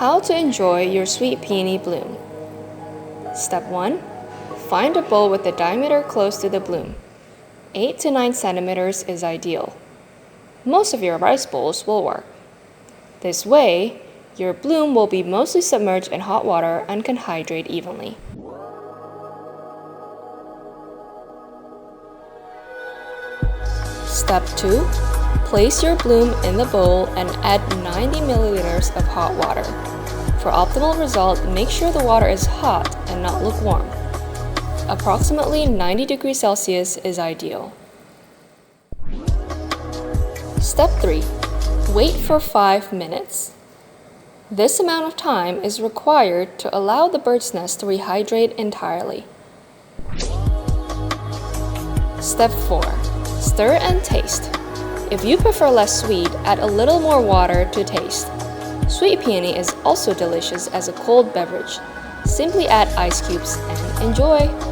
How to enjoy your sweet peony bloom. Step 1. Find a bowl with a diameter close to the bloom. 8 to 9 centimeters is ideal. Most of your rice bowls will work. This way, your bloom will be mostly submerged in hot water and can hydrate evenly. Step 2. Place your bloom in the bowl and add 90 milliliters of hot water. For optimal result, make sure the water is hot and not lukewarm. Approximately 90 degrees Celsius is ideal. Step 3. Wait for 5 minutes. This amount of time is required to allow the bird's nest to rehydrate entirely. Step 4. Stir and taste. If you prefer less sweet, add a little more water to taste. Sweet peony is also delicious as a cold beverage. Simply add ice cubes and enjoy!